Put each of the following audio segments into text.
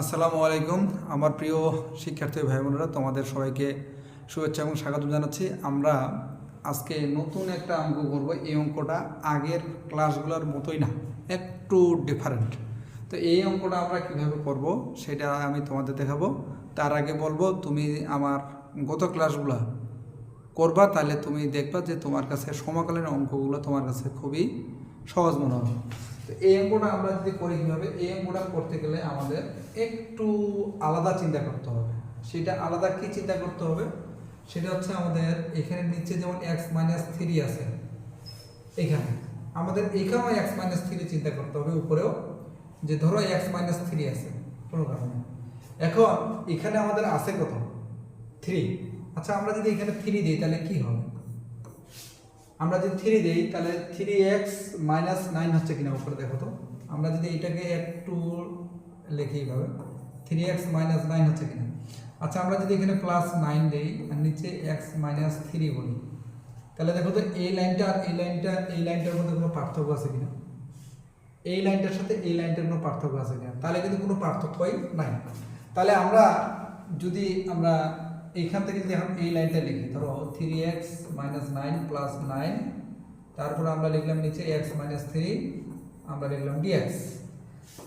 আসসালামু আলাইকুম আমার প্রিয় শিক্ষার্থী ভাই বোনেরা, তোমাদের সবাইকে শুভেচ্ছা এবং স্বাগত জানাচ্ছি। আমরা আজকে নতুন একটা অঙ্ক করব। এই অঙ্কটা আগের ক্লাসগুলোর মতোই না, একটু ডিফারেন্ট। তো এই অঙ্কটা আমরা কিভাবে করব সেটা আমি তোমাদের দেখাবো। তার আগে বলবো, তুমি আমার গত ক্লাসগুলো করবা, তাহলে তুমি দেখবা যে তোমার কাছে সমকালীন অঙ্কগুলো তোমার কাছে খুবই সহজ মনে হবে। তো এই অঙ্কটা আমরা যদি করি কীভাবে, এই অঙ্কটা করতে গেলে আমাদের একটু আলাদা চিন্তা করতে হবে। সেটা আলাদা কি চিন্তা করতে হবে, সেটা হচ্ছে আমাদের এখানে নিচে যেমন x-3 আছে, এখানে আমাদের এখানেও x-3 চিন্তা করতে হবে, উপরেও যে ধরো x-3 আছে কোনো কারণে। এখন এখানে আমাদের আছে কত, 3। আচ্ছা, আমরা যদি এখানে 3 দিই তাহলে কি হবে? আমরা যদি 3 দিই তাহলে 3x-9 হচ্ছে কিনা উপরে দেখো তো। আমরা যদি এটাকে একটু লিখি এইভাবে, 3x-9 হচ্ছে কিনা। আচ্ছা, আমরা যদি এখানে +9 দিই আর নিচে x-3 বলি, তাহলে দেখো তো এই লাইনটা আর এই লাইনটার মধ্যে কোনো পার্থক্য আছে কিনা, এই লাইনটার সাথে এই লাইনটার কোনো পার্থক্য আছে কিনা? তাহলে কিন্তু কোনো পার্থক্যই নাই। তাহলে আমরা যদি এইখান থেকে যদি এখন এই লাইনটা লিখি, ধরো 3x-9 + 9, তারপর আমরা লিখলাম নিচে x-3, আমরা লিখলাম dx।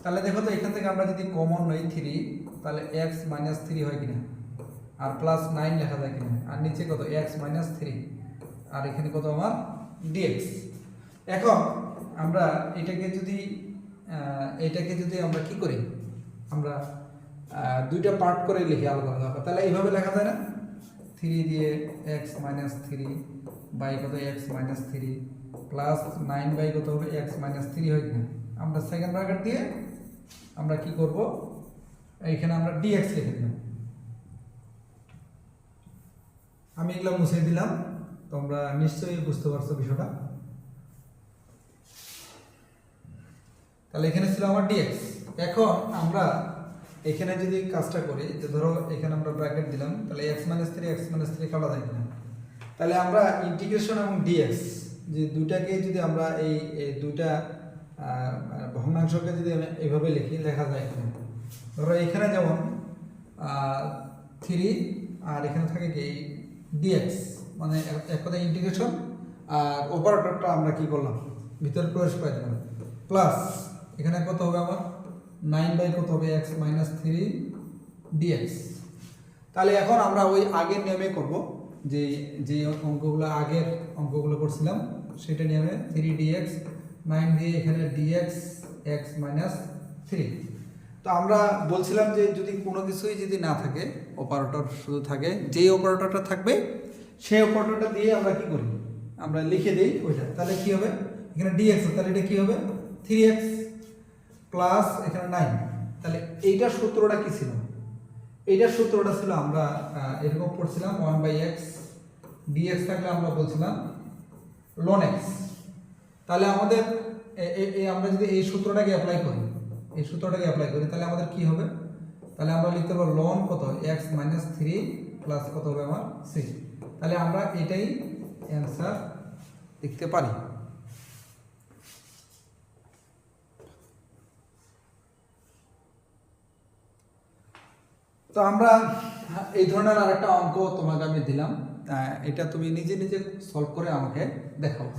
তাহলে দেখো তো এখান থেকে আমরা যদি কমন নই 3, তাহলে x-3 হয় কিনা, আর +9 লেখা যায় কিনা, আর নিচে কত x-3, আর এখানে কত আমার dx। এখন আমরা এটাকে যদি আমরা কি করি, আমরা দুইটা পার্ট করে লিখি আলাদা আলাদা, তাহলে এইভাবে লেখা যায় না, 3 দিয়ে x-3 বাই কত x-3 +9 বাই কত হবে x-3 হয় কিনা। আমরা সেকেন্ড ব্র্যাকেট দিয়ে আমরা কি করব, এইখানে আমরা dx লিখে দিলাম। আমি এগুলো মুছে দিলাম, তোমরা নিশ্চয়ই বুঝতে পারছো বিষয়টা। তাহলে এখানে ছিল আমার dx। এখন আমরা এখানে যদি কাজটা করি, যে ধরো এখানে আমরা ব্র্যাকেট দিলাম, তাহলে x-3 কাটা যায় কিনা। তাহলে আমরা ইন্টিগ্রেশন এবং dx যে দুইটাকে যদি আমরা এই দুইটা ভগ্নাংশকে যদি আমি এইভাবে লেখা যায় কিনা। ধরো এখানে যেমন 3 আর এখানে থাকে কি dx, মানে এক কথায় ইন্টিগ্রেশন, আর অপারেটরটা আমরা কি করলাম ভিতরে প্রবেশ করে দিলাম, প্লাস এখানে কত হবে আমার 9 বাই কত হবে x-3 dx। তাহলে এখন আমরা ওই আগের নিয়মে করব, যে আগের অঙ্কগুলো করছিলাম সেটা নিয়মে 3 dx 9 দিয়ে এখানে dx x-3। তো আমরা বলছিলাম যে যদি কোনো কিছুই যদি না থাকে, অপারেটর শুধু থাকে, যেই অপারেটরটা থাকবে সেই অপারেটরটা দিয়ে আমরা কি করি, আমরা লিখে দিই ওইটা। তাহলে কি হবে, এখানে dx, তাহলে এটা কি হবে 3x প্লাস এখানে 9। তাহলে এইটার সূত্রটা কি ছিল, এইটার সূত্রটা ছিল আমরা এরকম পড়ছিলাম 1/x dx থাকলে আমরা বলছিলাম ln x। তাহলে আমাদের আমরা যদি এই সূত্রটাকে অ্যাপ্লাই করি, তাহলে আমাদের কি হবে, তাহলে আমরা লিখতে পারবো ln কত x-3 প্লাস কত হবে আমার 6। তাহলে আমরা এটাই অ্যান্সার লিখতে পারি। তো আমরা এই ধরনের আরেকটা অঙ্ক তোমাকে আমি দিলাম, এটা তুমি নিজে নিজে সলভ করে আমাকে দেখাও।